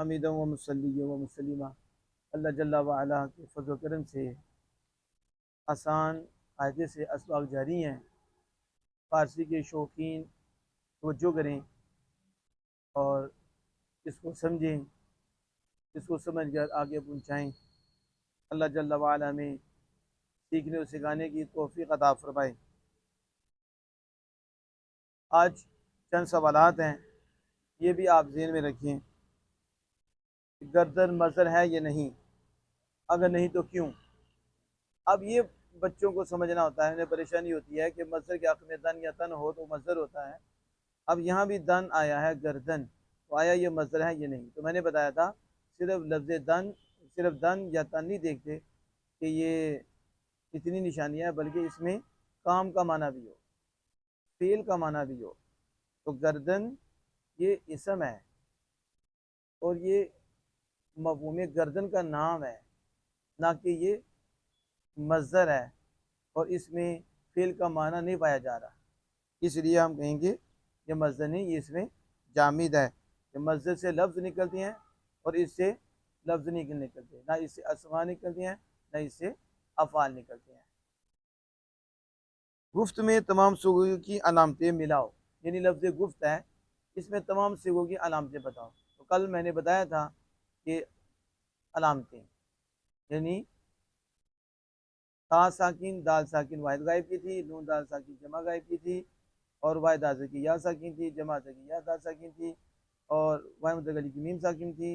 हामिदम व मुसल्ली व मुसलिमा। अल्लाह जल्ला व अला के फज़ल करम से आसान कायदे से असबाग जारी हैं। फ़ारसी के शौकीन तवज्जो करें और इसको समझें, इसको समझ कर आगे पहुँचाएँ। अल्लाह जल्ला व अला में सीखने और सिखाने की तौफ़ीक़ अता फ़रमाए। आज चंद सवालात हैं, ये भी आप ज़हन में रखें। गर्दन मज़र है या नहीं, अगर नहीं तो क्यों। अब ये बच्चों को समझना होता है, उन्हें परेशानी होती है कि मज़र के हक़ में दन या तन हो तो मज़र होता है। अब यहाँ भी दन आया है, गर्दन, तो आया ये मज़र है या नहीं। तो मैंने बताया था सिर्फ लफ्ज़ दन, सिर्फ दन या तन नहीं देखते कि ये इतनी निशानियाँ है, बल्कि इसमें काम का माना भी हो, फ़ेल का माना भी हो। तो गर्दन ये इसम है और ये मफ़हूम गर्दन का नाम है, ना कि ये मज़दर है, और इसमें फ़ेल का माना नहीं पाया जा रहा। इसलिए हम कहेंगे ये मज़दर नहीं, ये इसमें जामिद है। ये मज़दर से लफ्ज़ निकलते हैं और इससे लफ्ज़ नहीं निकलते, ना इससे अस्मा निकलते हैं, ना इससे अफ़ाल निकलते हैं। गुफ्त में तमाम सिगों की अलामतें मिलाओ, यानी लफ्ज़ गुफ्त है, इसमें तमाम सिगों की अलामतें बताओ। तो कल मैंने बताया था कि अलामतें यानी ता साकिन दाल साकिन वाहिद गायब की थी, नून दाल साकिन जमा गायब की थी, और वाहिद दाल की या साकिन थी, जमा की या दाल साकिन थी, और वाहिद मुतकल्लिम की मीम साकिन थी,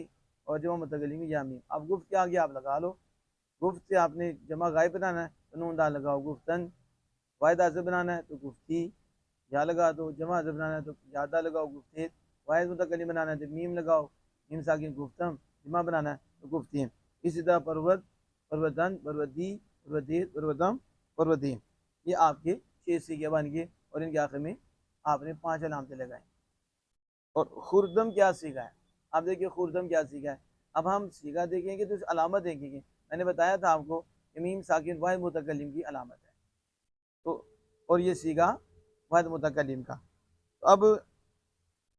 और जमा मुतकल्लिम की या मीम। अब गुफ्त के आगे आप लगा लो। गुफ्त से आपने जमा गायब बनाना है तो नून दाल लगाओ गुफ्तन, वाहिद दाल से बनाना है तो गुफ्ती या लगा दो, जमा से बनाना है तो यादा लगाओ गुफ्तेत, वाहिद मुतकल्लिम बनाना है तो मीम लगाओ, मीम साकिन गुफ्तम, जमा बनाना है तो गुफ्तीम। इसी तरह परवत, परवतन, परवती, परवतीत, परवतम, परवतीम, ये आपके 6 सीखे बन गए, और इनके आखिर में आपने 5 अलामतें लगाई। और खुर्दम क्या सीखा है, आप देखिए खुर्दम क्या सीखा है। अब हम सीखा देखेंगे तो अलामत देखेंगे। मैंने बताया था आपको कि मीम साकिन वाहिद मुतकल्लिम की अलामत है, तो और ये सीखा वाहिद मुतकल्लिम का। तो अब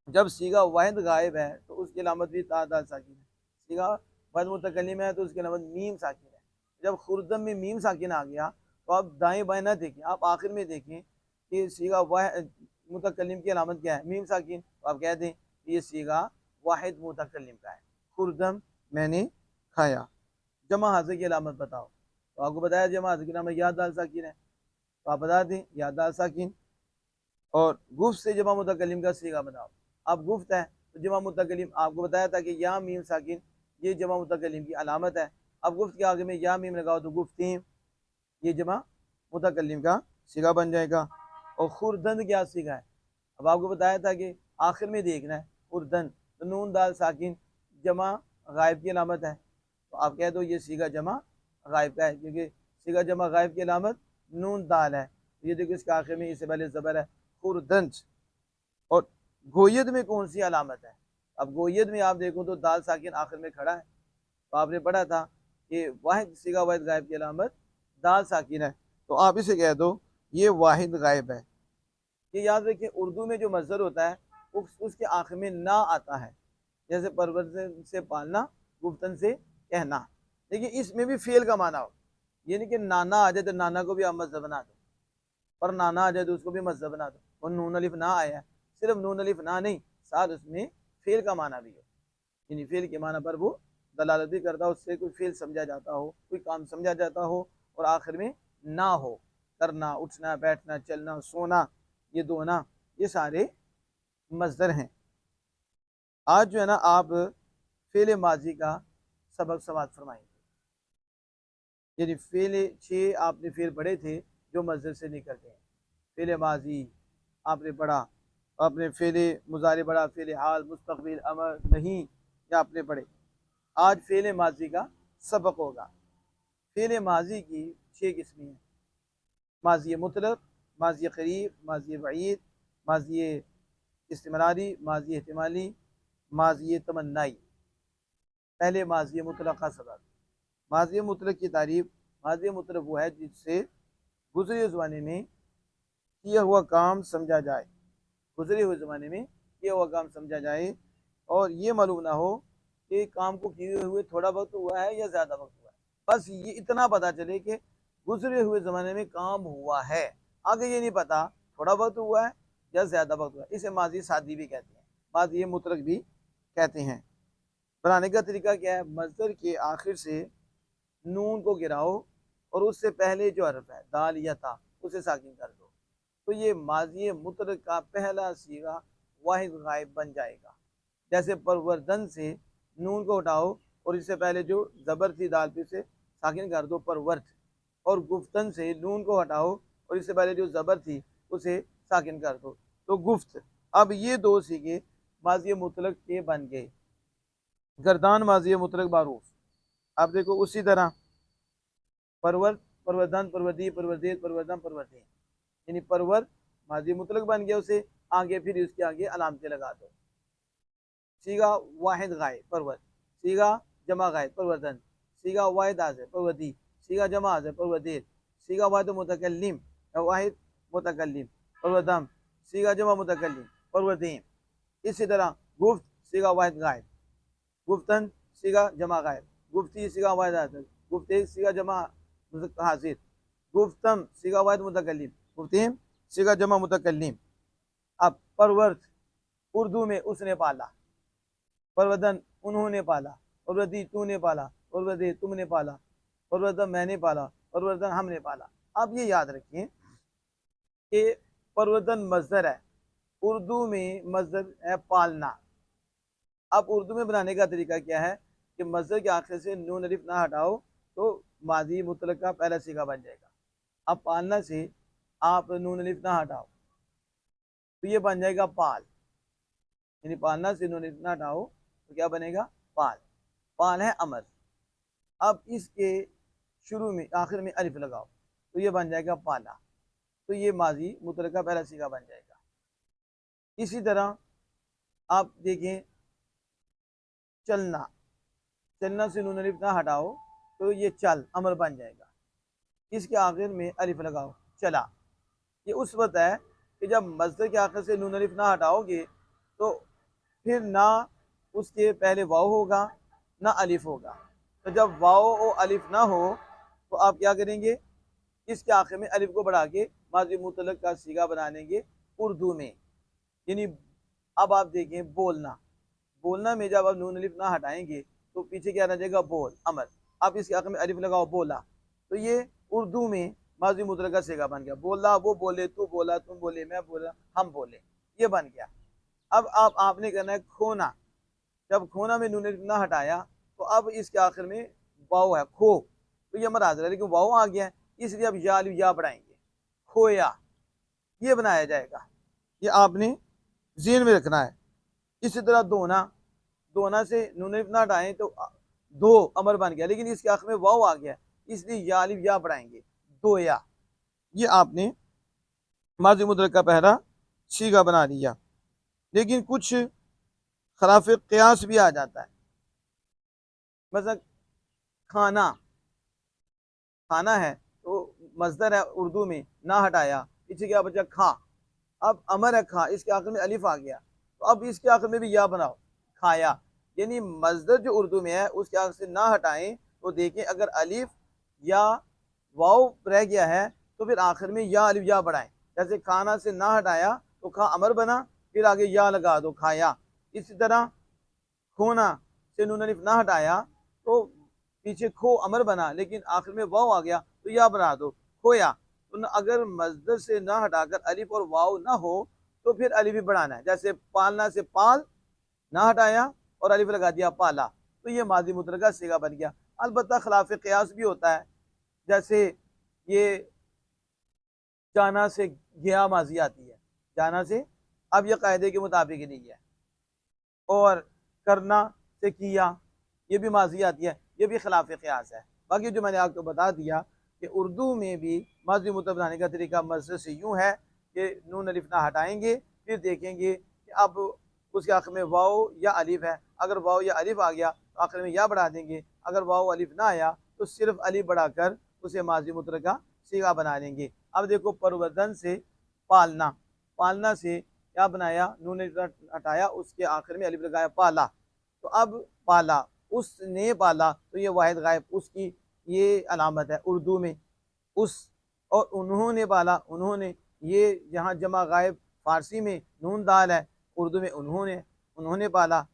जब सीगा वाहिद गायब है तो उसकी अलामत भी ता दाल साकिन है। सीगा वाहिद मुतकल्लिम है तो उसकी अलामत मीम साकिन है। जब खुर्दम में मीम साकिन आ गया तो आप दाएं बाएं ना देखें, आप आखिर में देखें कि सीगा वाहिद मुतकल्लिम की अलामत क्या है, मीम साकिन, तो आप कह दें कि ये सीगा वाहिद मुतकल्लिम का है। खुर्दम मैंने खाया। जमा हाजिर की अलामत बताओ, तो आपको बताया जमा हाजिर की अलामत या दाल साकिन है, तो आप बता दें या दाल साकिन। और गुफ्त से जमा मुतकल्लिम का सीगा बताओ। अब गुफ्त है तो जमा मुतकल्लिम, आपको बताया था कि या मीम साकिन ये जमा मुतकल्लिम की अलामत है। अब गुफ्त के आगे में या मीम लगाओ तो गुफ्तीम, ये जमा मुतकल्लिम का सीगा बन जाएगा। और खुरदन क्या सीगा है, अब आपको बताया था कि आखिर में देखना है खुरदन, तो नून दाल साकिन जमा गायब की अलामत है, तो आप कह दो ये सीगा जमा गायब का है, क्योंकि सीगा जमा गायब की अलामत नून दाल है। ये देखो इसके आखिर में इससे पहले ज़बर है खुरदंज। और गोयद में कौन सी अलामत है, अब गोयद में आप देखो तो दाल साकिन आखिर में खड़ा है, तो आपने पढ़ा था कि वाहिद सीगा वाहिद गायब की अलामत दाल साकिन है, तो आप इसे कह दो ये वाहिद गायब है। ये याद रखिए उर्दू में जो मज़दर होता है उसके आखिर में ना आता है, जैसे परवर से पालना, गुफ्तन से कहना। देखिए इसमें भी फेल का माना हो, ये नहीं कि नाना आ जाए तो नाना को भी आप मज़दर बना दो, और नाना आ जाए तो उसको भी मज़दर बना दो। और नून अलिफ ना आया, सिर्फ नून अलिफ ना नहीं, साथ उसमें फेल का माना भी हो, यानी फेल के माना पर वो दलालत भी करता हो, उससे कोई फेल समझा जाता हो, कोई काम समझा जाता हो, और आखिर में ना हो, करना, उठना, बैठना, चलना, सोना, ये दोना, ये सारे मज़दर हैं। आज जो है ना आप फेल माजी का सबक समाप्त फरमाएंगे, यानी फेल 6 आपने फेल पढ़े थे जो मज़दर से निकलते हैं। फेल माजी आपने पढ़ा, आपने फेल मुजारे पढ़ा, फेल हाल, मुस्तकबिल, अमर नहीं, ये आपने पढ़े। आज फेल माजी का सबक होगा। फेल माजी की 6 किस्में हैं, माजी मुतलक, माजी करीब, माजी बईद, माजी इस्तिमरारी, माजी एहतिमाली, माजी तमन्नाई। पहले माजी मुतलक का सबक। माजी मुतलक की तारीफ, माजी मुतलक वो है जिससे गुजरे ज़माने में किया हुआ काम समझा जाए, गुजरे हुए ज़माने में किया हुआ काम समझा जाए, और ये मालूम ना हो कि काम को किए हुए थोड़ा वक्त हुआ है या ज़्यादा वक्त हुआ है, बस ये इतना पता चले कि गुजरे हुए ज़माने में काम हुआ है। आगे ये नहीं पता थोड़ा वक्त हुआ है या ज़्यादा वक्त हुआ है। इसे माजी सादी भी कहते हैं, माजी मुतलक भी कहते हैं। बनाने का तरीका क्या है? मज़दर के आखिर से नून को गिराओ और उससे पहले जो हर्फ है दाल या ता उसे साकिन कर दो, तो ये माजी मुतलक का पहला सीगा वाहिद गायब बन जाएगा। जैसे परवरदन से नून को हटाओ और इससे पहले जो ज़बर थी दाल पे उसे साकिन कर दो परवर्त, और गुफ्तन से नून को हटाओ और इससे पहले जो ज़बर थी उसे साकिन कर दो, तो गुफ्त। अब ये दो सीगे माजी मुतलक के बन गए। गर्दान माजी मुतलक बारूफ। अब देखो उसी तरह परवर, परवरदन, परवरदी, परवरदे, परवरदन, परवरदे, यानी परवर माजी मुतलक बन गया, उसे आगे फिर उसके आगे अलामतें लगा दो। सीगा वाहिद गाय परवर, सीगा जमा गाय परवरदन, सीगा वाहिद हाज़िर परवदी, सीगा जमा हाज़िर परवदेर, सीगा वाहिद मुतकल्लिम वाहिद मुतकल्लिम परवदम, सीगा जमा मुतकल्लिम परवदीम। इसी तरह गुफ्त सीगा वाहिद गायब, गुफ्तन सीगा जमा गायब, गुफ्ती सीगा वाहिद हाज़िर, गुफ्ते सीगा जमा हाजिर, गुफ्तम सीगा वाहिद मुतकल्लिम, गुफ्तीम सीगा जमा मुतकल्लिम। अब परवर्त उर्दू में उसने पाला, परवदन उन्होंने पाला, परवदी तूने पाला, परवदे तुमने पाला, परवदन मैंने पाला, परवदन हमने पाला। आप ये याद रखिए कि परवदन मज़दर है, उर्दू में मज़दर है पालना। अब उर्दू में बनाने का तरीका क्या है कि मज़दर के आखिर से नून अलिफ ना हटाओ तो माजी मुतलक का पहला सीगा बन जाएगा। अब पालना से आप नून अलिफ ना हटाओ तो ये बन जाएगा पाल, यानी पालना से नून अलिफ ना हटाओ तो क्या बनेगा? पाल। पाल है अमर। अब इसके शुरू में आखिर में अलिफ लगाओ तो ये बन जाएगा पाला, तो ये माजी मुतलक का पहला सीगा बन जाएगा। इसी तरह आप देखें चलना, चलना से नून अलिफ ना हटाओ तो ये चल अमर बन जाएगा, इसके आखिर में अलिफ लगाओ चला। ये उस वक्त है कि जब मज़दर के आखिर से नून अलिफ ना हटाओगे तो फिर ना उसके पहले वाव होगा ना अलिफ होगा। तो जब वाव और अलिफ ना हो तो आप क्या करेंगे? इसके आखिर में अलिफ को बढ़ा के माज़ी मुतलक का सीगा बना लेंगे उर्दू में। यानी अब आप देखें बोलना, बोलना में जब आप नून अलिफ ना हटाएंगे तो पीछे क्या रह जाएगा? बोल अमर। आप इसके आखिर में अलिफ लगाओ बोला, तो ये उर्दू में माज़ी मुतलक का सीगा बन गया। बोला वो बोले, तू बोला, तुम बोले, मैं बोला, हम बोले, ये बन गया। अब आपने करना है खोना। जब खोना में नून अलिफ ना हटाया तो अब इसके आखिर में वाव है खो, तो ये अमर हाजिर है लेकिन वाव आ गया है, इसलिए अब या अलिफ या बढ़ाएंगे, खोया, ये बनाया जाएगा। ये आपने ज़हन में रखना है। इसी तरह दोना, दोना से नून अलिफ ना हटाएं तो दो अमर बन गया, लेकिन इसके आखिर में वाव आ गया इसलिए या अलिफ या बढ़ाएंगे, दोया। ये आपने माज़ी मुतलक का पहला सीगा बना लिया। लेकिन कुछ खिलाफ क़ियास भी आ जाता है। मतलब खाना, खाना है तो मज़दर है उर्दू में ना हटाया, पीछे क्या बचा? खा। अब अमर है खा, इसके आखिर में अलिफ आ गया तो अब इसके आखिर में भी या बनाओ खाया। यानी मज़दर जो उर्दू में है उसके आखिर से ना हटाएं तो देखें अगर अलिफ या वाव रह गया है तो फिर आखिर में या अलिफ या बढ़ाएं। जैसे खाना से ना हटाया तो खा अमर बना, फिर आगे या लगा दो खाया। इसी तरह खोना से नून अलिफ ना हटाया तो पीछे खो अमर बना, लेकिन आखिर में वाव आ गया तो या बना दो खोया। तो अगर मज़दर से ना हटाकर अलिफ और वाव ना हो तो फिर अलिफ भी बढ़ाना है। जैसे पालना से पाल ना हटाया और अलिफ लगा दिया पाला, तो ये माज़ी मुतलक का सीगा बन गया। अलबत्ता खिलाफ क़ियास भी होता है, जैसे ये जाना से गया माजी आती है, जाना से, अब यह कायदे के मुताबिक नहीं है। और करना से किया, ये भी माजी आती है, ये भी खिलाफ क़ियास है। बाकी जो मैंने आपको बता दिया कि उर्दू में भी माज़ी मुतलक बनाने का तरीका मज़दर से यूँ है कि नून अलिफ ना हटाएंगे, फिर देखेंगे कि अब उसके आखिर में वाव या अलिफ है, अगर वाव या अलिफ आ गया तो आखिर में या बढ़ा देंगे, अगर वाव अलिफ ना आया तो सिर्फ अलिफ बढ़ाकर उसे माज़ी मुतलक का सीगा बना लेंगे। अब देखो परवदन से पालना, पालना से क्या बनाया? नून अलिफ हटाया, उसके आखिर में अलिफ लगाया पाला। तो अब पाला, उसने पाला, तो ये वाहिद गायब उसकी ये अलामत है उर्दू में उस, और उन्होंने पाला, उन्होंने, ये यहाँ जमा गायब फ़ारसी में नून दाल है, उर्दू में उन्होंने पाला।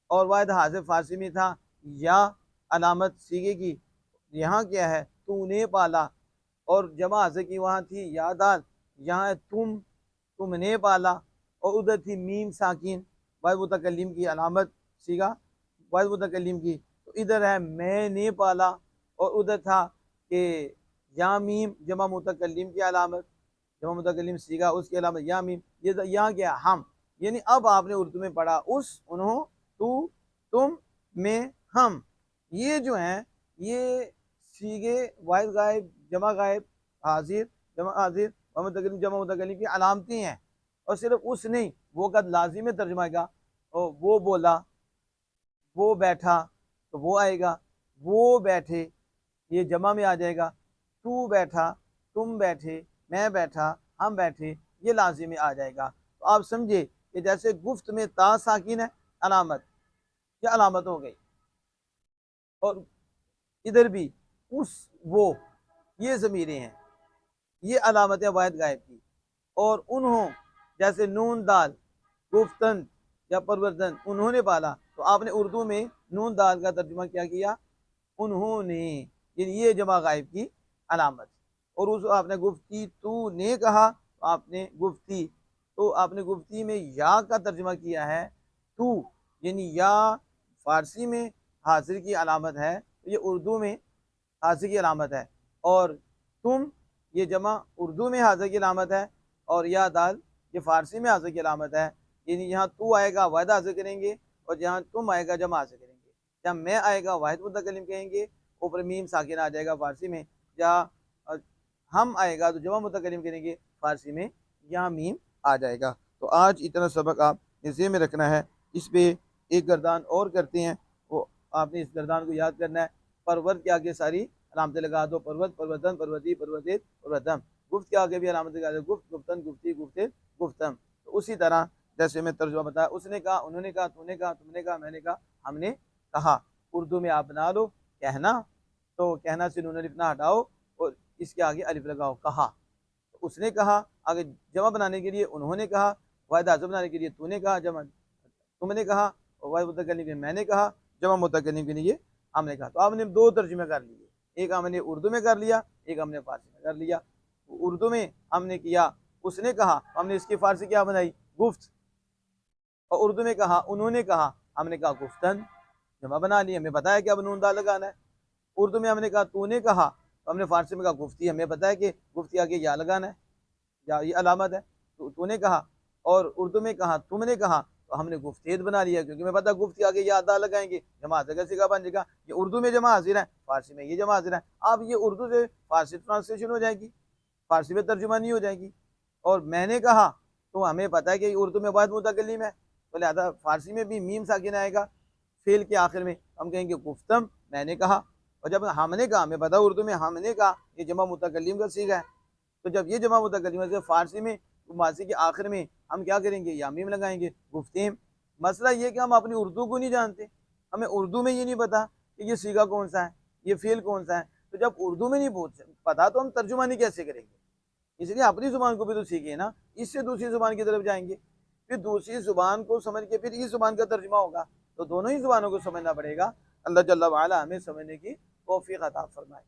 और वाहिद हाज़िफ फ़ारसी में था या अलामत सीगे की, यहाँ क्या है तूने पाला, और जमा हाज़िफ की वहाँ थी या दाल, यहाँ है तुमने पाला, और उधर थी मीम साकिन वाहिद मुतकल्लिम की अलामत सीगा वाहिद मुतकल्लिम की, तो इधर है मैंने पाला, और उधर था कि या मीम जमा मुतकल्लिम की अलामत, जमा मुतकल्लिम सीगा उसकी अलामत या मीम, ये यहाँ क्या हम, यानी अब आपने उर्दू में पढ़ा उस, उन्हों, तू, तुम, में, हम, ये जो हैं ये सीगे वाहिद गायब जमा गायब हाजिर जमा हाजिर मुतकल्लिम जमा मुतकल्लिम की अलामतें हैं। और सिर्फ उस नहीं, वो कद लाजिम में तर्जुमा आएगा, और वो बोला, वो बैठा, तो वो आएगा, वो बैठे ये जमा में आ जाएगा, तू बैठा, तुम बैठे, मैं बैठा, हम बैठे, ये लाजिम में आ जाएगा। तो आप समझे कि जैसे गुफ्त में ता साकिन है अलामत, क्या अलामत हो गई, और इधर भी उस, वो, ये ज़मीरें हैं, ये अलामत है वाहिद गायब की। और उन्हों, जैसे नून दाल, गुफ्तन या परवरदन, उन्होंने पाला, तो आपने उर्दू में नून दाल का तर्जुमा क्या किया, उन्होंने, ये जमा गायब की अलामत। और उस आपने गुफ्ती तू ने कहा, तो आपने गुफ्ती, तो आपने गुफ्ती में या का तर्जुमा किया है तू, यानी या फ़ारसी में हाजिर की अलामत है, तो ये उर्दू में हाजिर की अलामत है। और तुम, ये जमा उर्दू में हाजिर की अलामत है, और या दाल ये फ़ारसी में हाजिर की अलामत है, यानी यहाँ तू आएगा वाहिद हाजिर करेंगे, और जहाँ तुम आएगा जमा हाजिर करेंगे, जहाँ मैं आएगा वाहिद मुतकल्लिम कहेंगे, ऊपर मीम साकिन आ जाएगा फ़ारसी में, जहाँ हम आएगा तो जमा मुतकल्लिम करेंगे फ़ारसी में, यहाँ मीम आ जाएगा। तो आज इतना सबक आप निज़े में रखना है। इस पे एक गर्दान और करते हैं, वो आपने इस गर्दान को याद करना है। परवत के आगे सारी अलामतें लगा दो, परवत, परवतन, परवती, परवतित, परवतम। गुफ्त के आगे भी अलामतें लगा दो, गुफ्त, गुफ्तन, गुफ्ती, गुफ्तित, गुफ्तम। तो उसी तरह जैसे मैं तर्जुमा बताया, उसने कहा, उन्होंने कहा, तूने कहा, तुमने कहा, मैंने कहा, हमने कहा। उर्दू में आप बना लो कहना, तो कहना से नून अलिफ ना हटाओ और इसके आगे अलिफ लगाओ, कहा। तो उसने कहा, आगे जमा बनाने के लिए उन्होंने कहा, वाहिद हाज़िर बनाने के लिए तूने कहा, जमा तुमने कहा, और वाहिद मुतकल्लिम के लिए मैंने कहा, जमा मुतकल्लिम के लिए हमने कहा। तो आपने दो तर्जुमे कर लिए, एक हमने उर्दू में कर लिया, एक हमने फ़ारसी में कर लिया। उर्दू में हमने किया उसने कहा, हमने इसकी फ़ारसी क्या बनाई, गुफ्त। और उर्दू में कहा उन्होंने कहा, हमने कहा गुफ्तन, जमा बना लिया, हमें पता है कि अब नून दाल लगाना है। उर्दू में हमने कहा तूने कहा, तो हमने फ़ारसी में कहा गुफ्ती, हमें पता है कि गुफ्ती आगे या लगाना है, या ये अलामत है, तो तूने कहा। और उर्दू में कहा तुमने कहा, तो हमने गुफ्तेद बना लिया, क्योंकि मैं पता गुफ्ती आगे या अदा लगाएंगे, जमा हाजिर कैसे का बन जाएगा, ये उर्दू में जमा हाजिर है, फ़ारसी में ये जमा हाजिर है। अब ये उर्दू से फ़ारसी ट्रांसलेशन हो जाएगी, फ़ारसी में तर्जुमा नहीं हो जाएगी। और मैंने कहा, तो हमें पता है कि उर्दू में वाहिद मुतकल्लिम है, तो लिहाजा फ़ारसी में भी मीम साकिन आएगा फेल के आखिर में, हम कहेंगे गुफ्तम, मैंने कहा। और जब हमने कहा, हमें पता उर्दू में हमने कहा ये जमा मुतकल्लिम का सीगा है, तो जब ये जमा मुतकल्लिम है, फ़ारसी में मासी के आखिर में हम क्या करेंगे, या मीम लगाएंगे, गुफ्तेम। मसला ये कि हम अपनी उर्दू को नहीं जानते, हमें उर्दू में ये नहीं पता कि ये सीगा कौन सा है, ये फेल कौन सा है। तो जब उर्दू में नहीं पता, तो हम तर्जुमानी कैसे करेंगे। इसलिए अपनी ज़ुबान को भी तो सीखे ना, इससे दूसरी ज़ुबान की तरफ जाएंगे, फिर दूसरी ज़ुबान को समझ के फिर इस ज़ुबान का तर्जुमा होगा, तो दोनों ही ज़ुबानों को समझना पड़ेगा। अल्लाह जल्ला वाला हमें समझने की तौफीक अता फरमाए।